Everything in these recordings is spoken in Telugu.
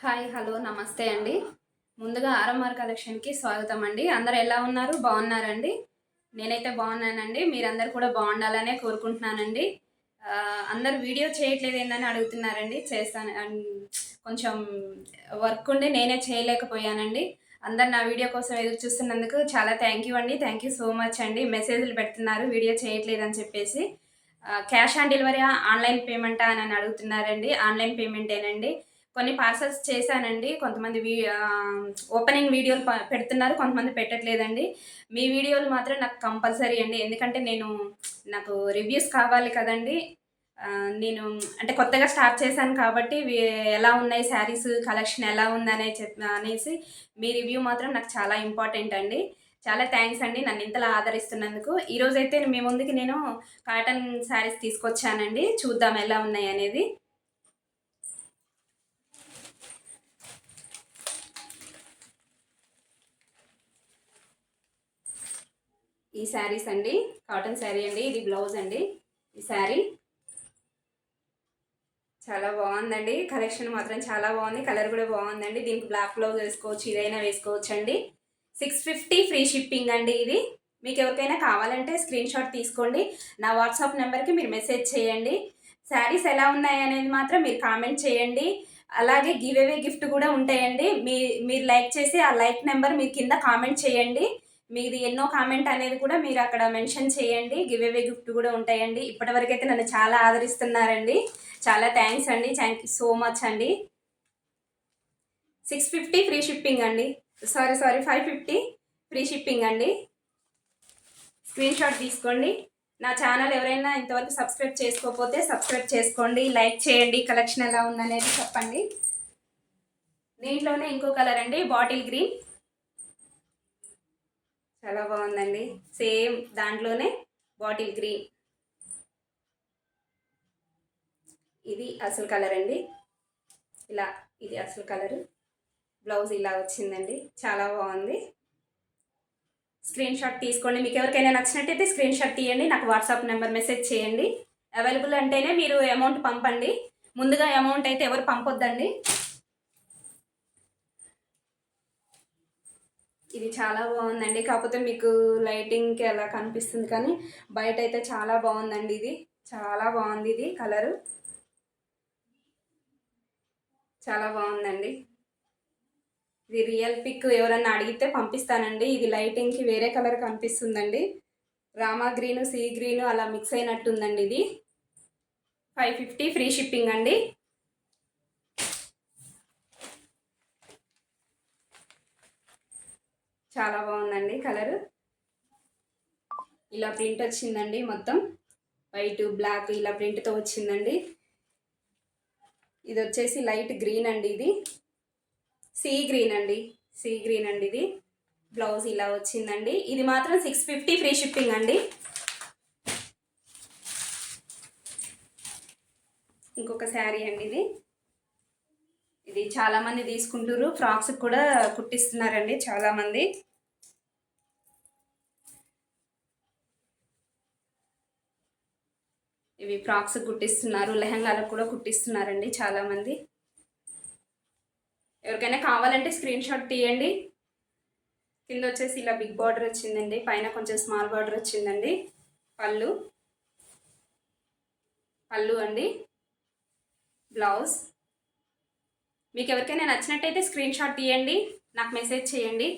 హాయ్ హలో నమస్తే అండి. ముందుగా ఆర్ఎంఆర్ కలెక్షన్‌కి స్వాగతం అండి. అందరూ ఎలా ఉన్నారు? బాగున్నారండి? నేనైతే బాగున్నానండి. మీరందరూ కూడా బాగుండాలనే కోరుకుంటున్నానండి. అందరూ వీడియో చేయట్లేదేందని అడుగుతున్నారండి. చేస్తాను కొంచెం వర్క్ ఉండి నేనే చేయలేకపోయానండి. అందరు నా వీడియో కోసం ఎదురు చూస్తున్నందుకు చాలా థ్యాంక్ యూ అండి. థ్యాంక్ యూ సో మచ్ అండి. మెసేజ్‌లు పెడుతున్నారు వీడియో చేయట్లేదని చెప్పేసి. క్యాష్ ఆన్ డెలివరీయా? ఆన్‌లైన్ పేమెంటా? అని అడుగుతున్నారండి. ఆన్‌లైన్ పేమెంటేనండి. కొన్ని పార్సెల్స్ చేశానండి. కొంతమంది ఓపెనింగ్ వీడియోలు పెడుతున్నారు. కొంతమంది పెట్టట్లేదండి. మీ వీడియోలు మాత్రం నాకు కంపల్సరీ అండి. ఎందుకంటే నాకు రివ్యూస్ కావాలి కదండీ! నేను అంటే కొత్తగా స్టార్ట్ చేశాను కాబట్టి ఎలా ఉన్నాయి శారీస్ కలెక్షన్ ఎలా ఉందనే అనేసి మీ రివ్యూ మాత్రం నాకు చాలా ఇంపార్టెంట్ అండి. చాలా థ్యాంక్స్ అండి నన్ను ఇంతలా ఆదరిస్తున్నందుకు. ఈరోజైతే మీ ముందుకి నేను కాటన్ శారీస్ తీసుకొచ్చానండి. చూద్దాం ఎలా ఉన్నాయనేది. ఈ శారీస్ అండి. కాటన్ శారీ అండి. ఇది బ్లౌజ్ అండి. ఈ శారీ చాలా బాగుందండి. కలెక్షన్ మాత్రం చాలా బాగుంది. కలర్ కూడా బాగుందండి. దీనికి బ్లాక్ బ్లౌజ్ వేసుకోవచ్చు. ఇదైనా వేసుకోవచ్చండి. 650 ఫ్రీ షిప్పింగ్ అండి ఇది. మీకు ఎవరికైనా కావాలంటే స్క్రీన్ షాట్ తీసుకోండి. నా వాట్సాప్ నెంబర్కి మీరు మెసేజ్ చేయండి. శారీస్ ఎలా ఉన్నాయి అనేది మాత్రం మీరు కామెంట్ చేయండి. అలాగే గివ్ అవే గిఫ్ట్ కూడా ఉంటాయండి. మీరు లైక్ చేసి ఆ లైక్ నెంబర్ మీరు కింద కామెంట్ చేయండి. మీది ఎన్నో కామెంట్ అనేది కూడా మీరు అక్కడ మెన్షన్ చేయండి. గివ్ అవే గిఫ్ట్ కూడా ఉంటాయండి. ఇప్పటివరకైతే నన్ను చాలా ఆదరిస్తున్నారండి. చాలా థ్యాంక్స్ అండి. థ్యాంక్ యూ సో మచ్ అండి. 650 ఫ్రీ షిప్పింగ్ అండి. సారీ 550 ఫ్రీ షిప్పింగ్ అండి. స్క్రీన్ షాట్ తీసుకోండి. నా ఛానల్ ఎవరైనా ఇంతవరకు సబ్స్క్రైబ్ చేసుకోకపోతే సబ్స్క్రైబ్ చేసుకోండి. లైక్ చేయండి. కలెక్షన్ ఎలా ఉందనేది చెప్పండి. దీంట్లోనే ఇంకో కలర్ అండి, బాటిల్ గ్రీన్. చాలా బాగుందండి. సేమ్ దాంట్లోనే బాటిల్ గ్రీన్. ఇది అసలు కలర్ అండి. ఇలా ఇది అసలు కలరు. బ్లౌజ్ ఇలా వచ్చిందండి. చాలా బాగుంది. స్క్రీన్ షాట్ తీసుకోండి. మీకు ఎవరికైనా నచ్చినట్టయితే స్క్రీన్ షాట్ తీయండి. నాకు వాట్సాప్ నెంబర్ మెసేజ్ చేయండి. అవైలబుల్ అంటేనే మీరు అమౌంట్ పంపండి. ముందుగా అమౌంట్ అయితే ఎవరు పంపొద్దండి. ఇది చాలా బాగుందండి. కాకపోతే మీకు లైటింగ్కి అలా కనిపిస్తుంది కానీ బయట అయితే చాలా బాగుందండి. ఇది చాలా బాగుంది. ఇది కలరు చాలా బాగుందండి. ఇది రియల్ పిక్ ఎవరన్నా అడిగితే పంపిస్తానండి. ఇది లైటింగ్కి వేరే కలర్ కనిపిస్తుందండి. రామా గ్రీను, సీ గ్రీను అలా మిక్స్ అయినట్టుందండి. ఇది 550 ఫ్రీ షిప్పింగ్ అండి. చాలా బాగుందండి కలరు. ఇలా ప్రింట్ వచ్చిందండి. మొత్తం వైట్ బ్లాక్ ఇలా ప్రింట్తో వచ్చిందండి. ఇది వచ్చేసి లైట్ గ్రీన్ అండి. ఇది సీ గ్రీన్ అండి. సీ గ్రీన్ అండి. ఇది బ్లౌజ్ ఇలా వచ్చిందండి. ఇది మాత్రం 650 ఫ్రీ షిప్పింగ్ అండి. ఇంకొక శారీ అండి. ఇది చాలామంది తీసుకుంటారు. ఫ్రాక్స్ కూడా కుట్టిస్తున్నారండి చాలామంది. ఇవి ఫ్రాక్స్ కుట్టిస్తున్నారు. లెహంగాలకు కూడా కుట్టిస్తున్నారండి చాలామంది. ఎవరికైనా కావాలంటే స్క్రీన్ షాట్ తీయండి. కింద వచ్చేసి ఇలా బిగ్ బార్డర్ వచ్చిందండి. పైన కొంచెం స్మాల్ బార్డర్ వచ్చిందండి. పళ్ళు అండి. బ్లౌజ్. మీకు ఎవరికైనా నచ్చినట్టయితే స్క్రీన్ షాట్ తీయండి. నాకు మెసేజ్ చేయండి.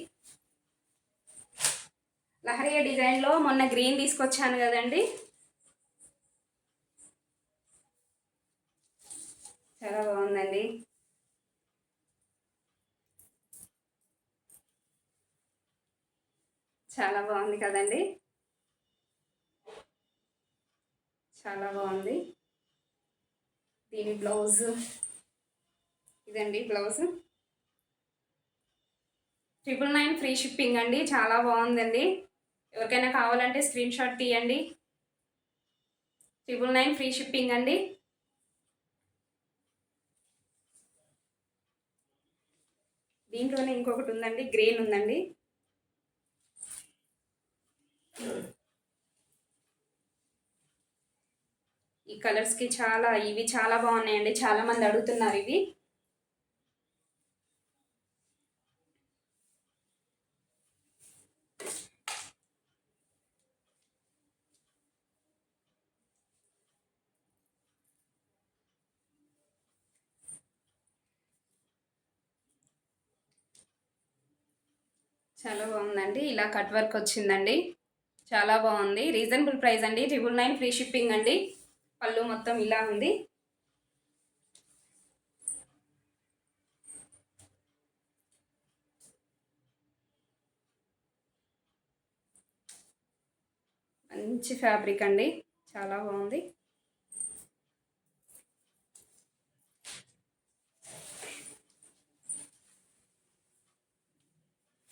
లహరియా డిజైన్లో మొన్న గ్రీన్ తీసుకొచ్చాను కదండి. చాలా బాగుందండి. చాలా బాగుంది కదండి. చాలా బాగుంది. దీని బ్లౌజ్ ఇదండి. బ్లౌజ్ 999 ఫ్రీ షిప్పింగ్ అండి. చాలా బాగుందండి. ఎవరికైనా కావాలంటే స్క్రీన్ షాట్ తీయండి. 999 ఫ్రీ షిప్పింగ్ అండి. దీంట్లోనే ఇంకొకటి ఉందండి. గ్రీన్ ఉందండి. ఈ కలర్స్కి ఇవి చాలా బాగున్నాయండి. చాలా మంది అడుగుతున్నారు ఇవి. చాలా బాగుందండి. ఇలా కట్ వర్క్ వచ్చిందండి. చాలా బాగుంది. రీజనబుల్ ప్రైస్ అండి. 999 ఫ్రీ షిప్పింగ్ అండి. పళ్ళు మొత్తం ఇలా ఉంది. మంచి ఫ్యాబ్రిక్ అండి. చాలా బాగుంది.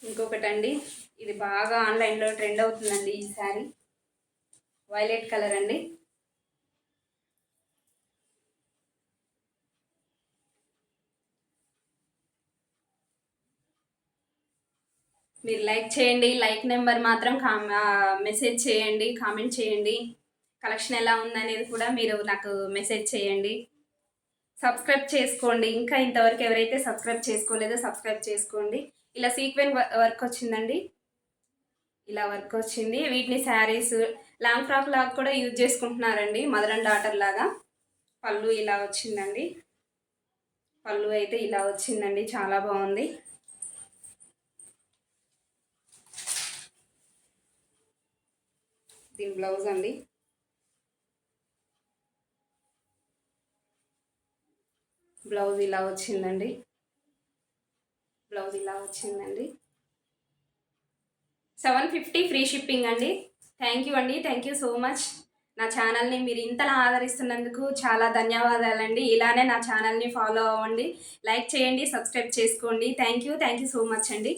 ఇంకొకటండి, ఇది బాగా ఆన్లైన్లో ట్రెండ్ అవుతుందండి. ఈ శారీ వైలెట్ కలర్ అండి. మీరు లైక్ చేయండి. లైక్ నెంబర్ మాత్రం మెసేజ్ చేయండి, కామెంట్ చేయండి. కలెక్షన్ ఎలా ఉందనేది కూడా మీరు నాకు మెసేజ్ చేయండి. సబ్స్క్రైబ్ చేసుకోండి. ఇంకా ఇంతవరకు ఎవరైతే సబ్స్క్రైబ్ చేసుకోలేదో సబ్స్క్రైబ్ చేసుకోండి. ఇలా సీక్వెన్ వర్క్ వచ్చిందండి. ఇలా వర్క్ వచ్చింది. వీటిని శారీస్, లాంగ్ ఫ్రాక్ లాగా కూడా యూజ్ చేసుకుంటున్నారండి. మదర్ అండ్ డాటర్ లాగా. పళ్ళు ఇలా వచ్చిందండి. పళ్ళు అయితే ఇలా వచ్చిందండి. చాలా బాగుంది. దీని బ్లౌజ్ అండి. బ్లౌజ్ ఇలా వచ్చిందండి. బ్లౌజ్ ఇలా వచ్చిందండి. 750 ఫ్రీ షిప్పింగ్ అండి. థ్యాంక్ యూ అండి. Thank you so much. నా ఛానల్ని మీరు ఇంతలా ఆదరిస్తున్నందుకు చాలా ధన్యవాదాలండి. ఇలానే నా ఛానల్ని ఫాలో అవ్వండి, లైక్ చేయండి, సబ్స్క్రైబ్ చేసుకోండి. థ్యాంక్ యూ సో మచ్ అండి.